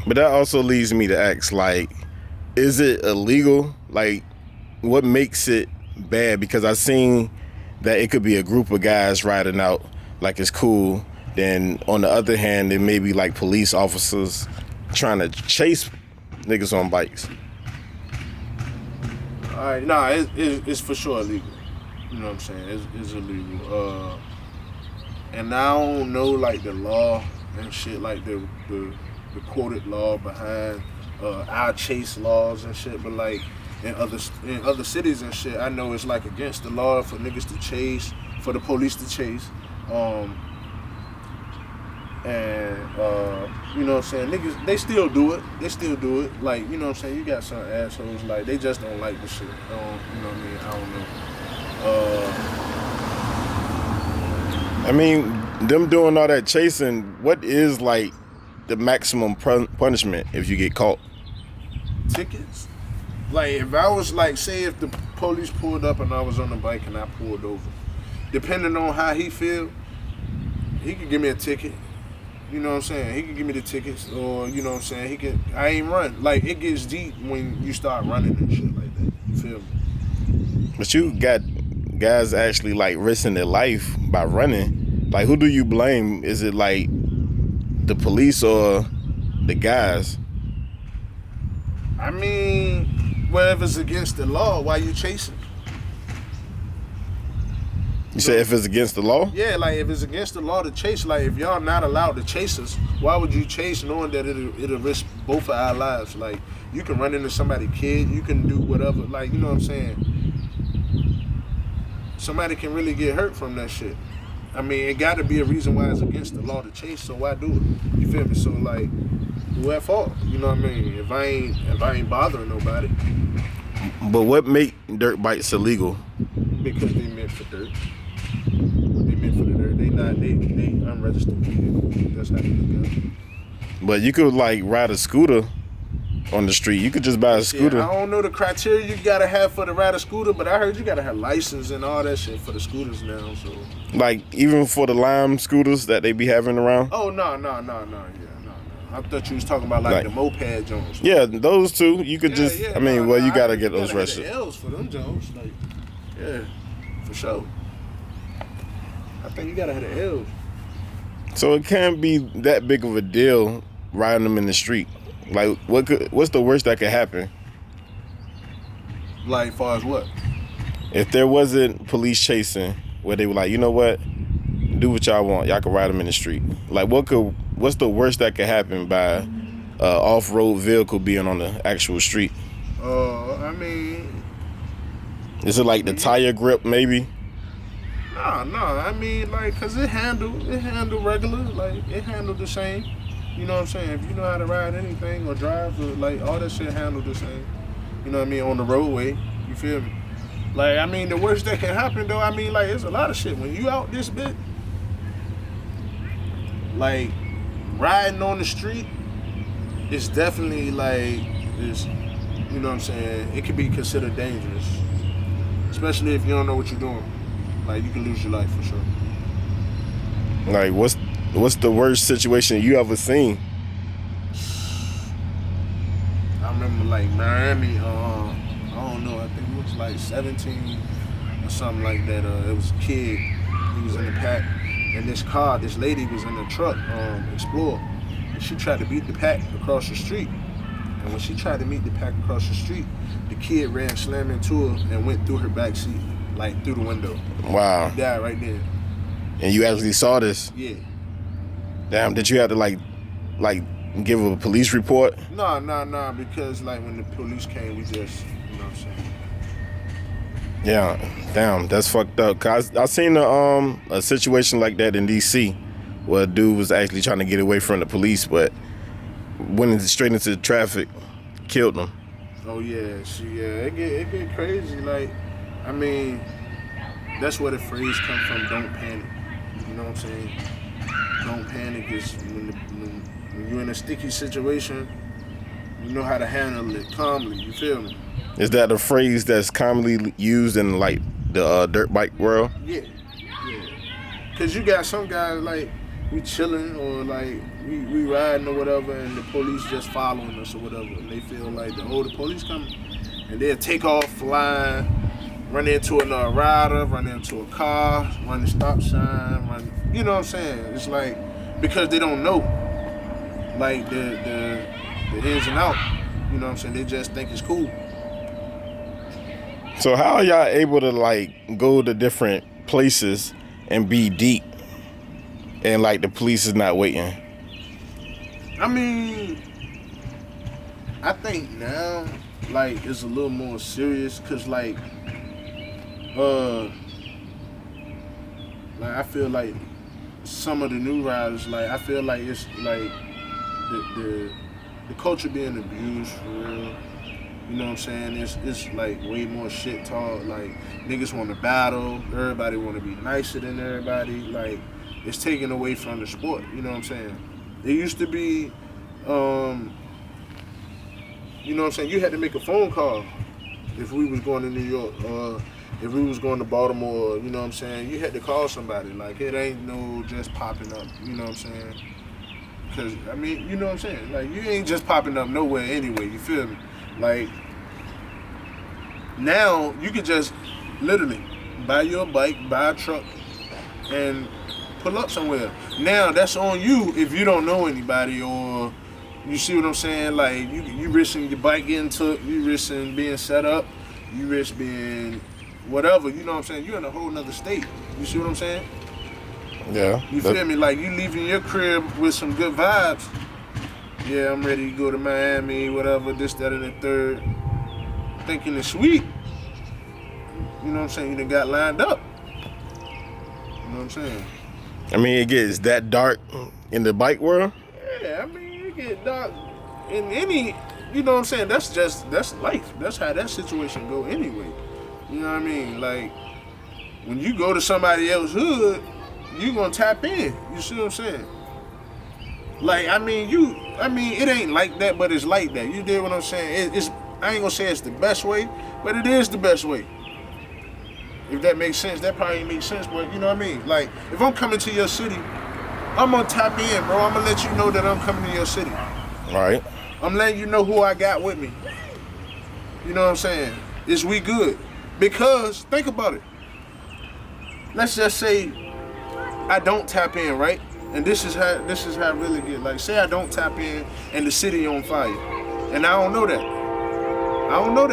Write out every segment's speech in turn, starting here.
But that also leads me to ask, like, is it illegal? Like, what makes it bad? Because I seen that it could be a group of guys riding out like it's cool. Then on the other hand, there may be like police officers trying to chase niggas on bikes. All right, nah, it's for sure illegal. You know what I'm saying? It's illegal. And I don't know like the law and shit, like the quoted law behind our chase laws and shit, but like in other cities and shit, I know it's like against the law for niggas to chase, for the police to chase. You know what I'm saying, niggas, they still do it. Like, you know what I'm saying, you got some assholes, like, they just don't like the shit. You know what I mean? I don't know. I mean, them doing all that chasing, what is like the maximum punishment if you get caught? Tickets. Like, if I was like, say if the police pulled up and I was on the bike and I pulled over, depending on how he feel, he could give me a ticket. You know what I'm saying? He could give me the tickets, or you know what I'm saying, I ain't run. Like, it gets deep when you start running and shit like that. You feel me? But you got guys actually like risking their life by running. Like, who do you blame? Is it like the police or the guys? I mean, well, if it's against the law, why you chasing? You say if it's against the law? Yeah, like if it's against the law to chase, like if y'all not allowed to chase us, why would you chase knowing that it'll risk both of our lives? Like, you can run into somebody's kid, you can do whatever, like, you know what I'm saying? Somebody can really get hurt from that shit. I mean, it got to be a reason why it's against the law to chase, so why do it? You feel me? So like, who at fault? You know what I mean? If I ain't bothering nobody. But what make dirt bikes illegal? Because they meant for dirt. They meant for the dirt. They unregistered vehicles. That's how they look at it. But you could like ride a scooter on the street. You could just buy a scooter. Yeah, I don't know the criteria you gotta have for the ride a scooter, but I heard you gotta have license and all that shit for the scooters now. So, like, even for the Lime scooters that they be having around. Oh no. I thought you was talking about like the moped Jones. Yeah, those two. You could you gotta get those registered. The L's for them Jones, like, yeah, for sure. I think you gotta have the L's. So it can't be that big of a deal riding them in the street. Like, what's the worst that could happen? Like, far as what? If there wasn't police chasing, where they were like, you know what, do what y'all want. Y'all can ride them in the street. Like, what's the worst that could happen by off-road vehicle being on the actual street? I mean, is it like the tire grip maybe? No. I mean, like, cause it handle regular, like it handle the same. You know what I'm saying? If you know how to ride anything or drive, or like all that shit handle the same. You know what I mean? On the roadway, you feel me? Like, I mean, the worst that can happen though, I mean, like, it's a lot of shit when you out this bit. Like, riding on the street, it's definitely like, it's, you know what I'm saying? It could be considered dangerous, especially if you don't know what you're doing. Like, you can lose your life for sure. Like, what's the worst situation you ever seen? I remember like Miami. I don't know. I think it was like 17 or something like that. It was a kid. He was in the pack, and this lady was in the truck, Explorer, and she tried to beat the pack across the street. And when she tried to meet the pack across the street, the kid ran slammed into her and went through her back seat, like through the window. Wow. He died right there. And you actually saw this? Yeah. Damn, did you have to like give a police report? No, because like when the police came, we just, you know what I'm saying? Yeah, damn, that's fucked up. Cause I seen a situation like that in DC, where a dude was actually trying to get away from the police, but went straight into the traffic, killed him. Oh yeah, it get crazy. Like, I mean, that's where the phrase come from. Don't panic. You know what I'm saying? Don't panic is when you're in a sticky situation, you know how to handle it calmly. You feel me? Is that a phrase that's commonly used in like the dirt bike world? Yeah. Cause you got some guys like we chilling or like we riding or whatever, and the police just following us or whatever, and they feel like the police coming, and they'll take off flying, run into another rider, run into a car, run the stop sign, run. You know what I'm saying? It's like because they don't know like the ins and out. You know what I'm saying? They just think it's cool. So how are y'all able to like go to different places and be deep, and like the police is not waiting? I mean, I think now like it's a little more serious because like I feel like some of the new riders, like I feel like it's like the culture being abused for real. You know what I'm saying? It's like way more shit talk. Like niggas want to battle. Everybody want to be nicer than everybody. Like it's taken away from the sport. You know what I'm saying? It used to be, you know what I'm saying? You had to make a phone call if we was going to New York or if we was going to Baltimore. You know what I'm saying? You had to call somebody. Like it ain't no just popping up. You know what I'm saying? Because I mean, you know what I'm saying? Like you ain't just popping up nowhere anyway. You feel me? Like, now you could just literally buy your bike, buy a truck, and pull up somewhere. Now that's on you if you don't know anybody or you see what I'm saying? Like you risking your bike getting took, you risking being set up, you risk being whatever, you know what I'm saying? You're in a whole nother state. You see what I'm saying? Yeah. You feel me? Like you leaving your crib with some good vibes. Yeah, I'm ready to go to Miami, whatever, this, that, and the third. Thinking it's sweet. You know what I'm saying? You done got lined up. You know what I'm saying? I mean, it gets that dark in the bike world? Yeah, I mean, it get dark in any, you know what I'm saying? That's life. That's how that situation go anyway. You know what I mean? Like, when you go to somebody else's hood, you gonna tap in. You see what I'm saying? Like, I mean, it ain't like that, but it's like that. You did what I'm saying? I ain't gonna say it's the best way, but it is the best way. If that makes sense, that probably makes sense, but you know what I mean? Like, if I'm coming to your city, I'm gonna tap in, bro. I'm gonna let you know that I'm coming to your city. All right. I'm letting you know who I got with me. You know what I'm saying? Is we good? Because, think about it. Let's just say I don't tap in, right? And this is how it really get. Like, say I don't tap in and the city on fire. And I don't know that.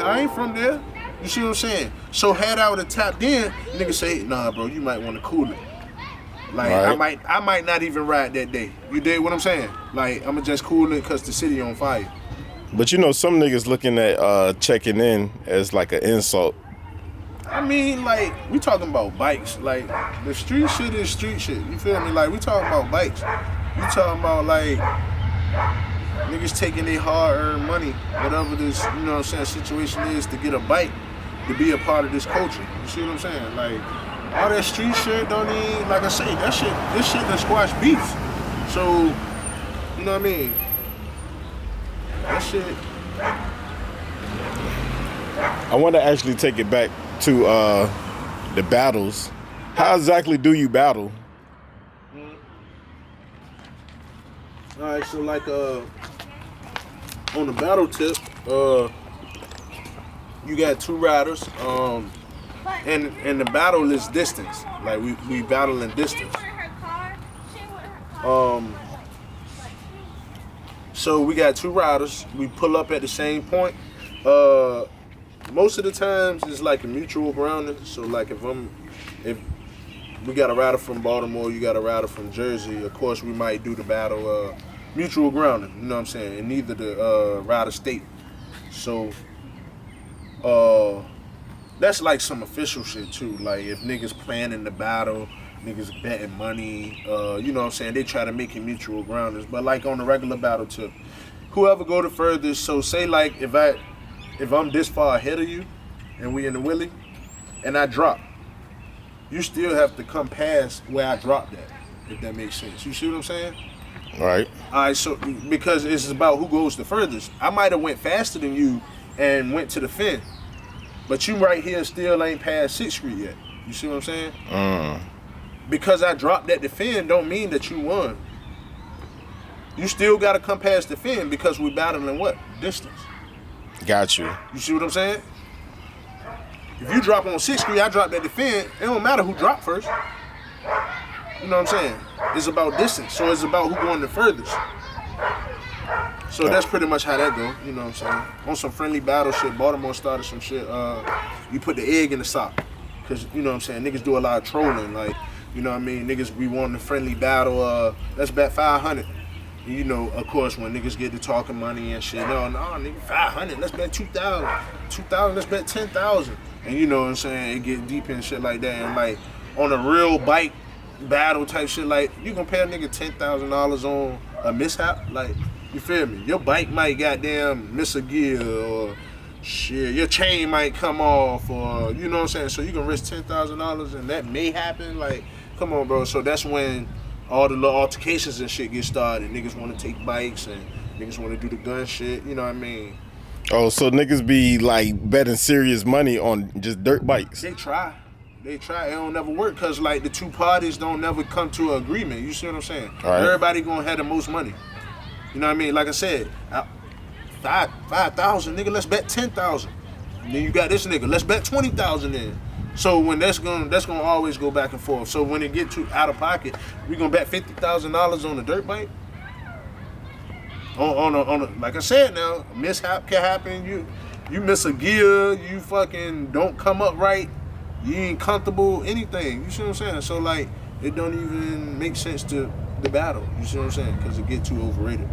I ain't from there. You see what I'm saying? So had I would have tapped in, niggas say, nah, bro, you might want to cool it. Like, right. I might not even ride that day. You dig what I'm saying? Like, I'm going to just cool it because the city on fire. But you know, some niggas looking at checking in as like an insult. I mean, like, we talking about bikes. Like, the street shit is street shit. You feel me? Like, we talking about bikes. You talking about, like, niggas taking their hard-earned money, whatever this, you know what I'm saying, situation is to get a bike, to be a part of this culture. You see what I'm saying? Like, all that street shit don't even, like I say, this shit that squash beefs. So, you know what I mean? That shit. I want to actually take it back to the battles. How exactly do you battle? All right, so like on the battle tip, you got two riders, and the battle is distance. Like we battle in distance. So we got two riders. We pull up at the same point. Most of the times it's like a mutual grounding. So like if we got a rider from Baltimore, you got a rider from Jersey, of course we might do the battle mutual grounding, you know what I'm saying, in neither the rider state. So that's like some official shit too. Like if niggas planning the battle, niggas betting money, you know what I'm saying, they try to make it mutual grounders. But like on the regular battle tip, whoever go the furthest, so say like if I'm this far ahead of you and we in the Willie and I drop, you still have to come past where I dropped at, if that makes sense. You see what I'm saying? Right. All right, so because it's about who goes the furthest. I might have went faster than you and went to the fin, but you right here still ain't past 6th Street yet. You see what I'm saying? because I dropped that defend don't mean that you won. You still got to come past defend because we battling what? Distance. Got you. You see what I'm saying? If you drop on 6-3, I drop that defend, it don't matter who dropped first. You know what I'm saying? It's about distance, so it's about who going the furthest. So that's pretty much how that go, you know what I'm saying? On some friendly battle shit, Baltimore started some shit, you put the egg in the sock. Cause, you know what I'm saying, niggas do a lot of trolling, like, you know what I mean? Niggas be wanting a friendly battle, let's bet 500. And, you know, of course, when niggas get to talking money and shit, no, nigga, 500, let's bet 2,000. 2,000, let's bet 10,000. And you know what I'm saying, it get deep and shit like that. And like, on a real bike battle type shit, like, you gonna pay a nigga $10,000 on a mishap? Like, you feel me? Your bike might goddamn miss a gear or shit, your chain might come off or, you know what I'm saying? So you can risk $10,000 and that may happen? Like, come on, bro. So that's when all the little altercations and shit get started. Niggas want to take bikes and niggas want to do the gun shit, you know what I mean? Oh, so niggas be like betting serious money on just dirt bikes. They try. It don't never work because like the two parties don't never come to an agreement. You see what I'm saying? Right. Everybody gonna have the most money. You know what I mean? Like I said, 5,000, nigga, let's bet 10,000. Then you got this nigga, let's bet 20,000 in. So when that's gonna always go back and forth. So when it get too out of pocket, we gonna bet $50,000 on a dirt bike. On a like I said now, a mishap can happen. You miss a gear, you fucking don't come up right, you ain't comfortable, anything. You see what I'm saying? So like, it don't even make sense to the battle. You see what I'm saying? Because it get too overrated.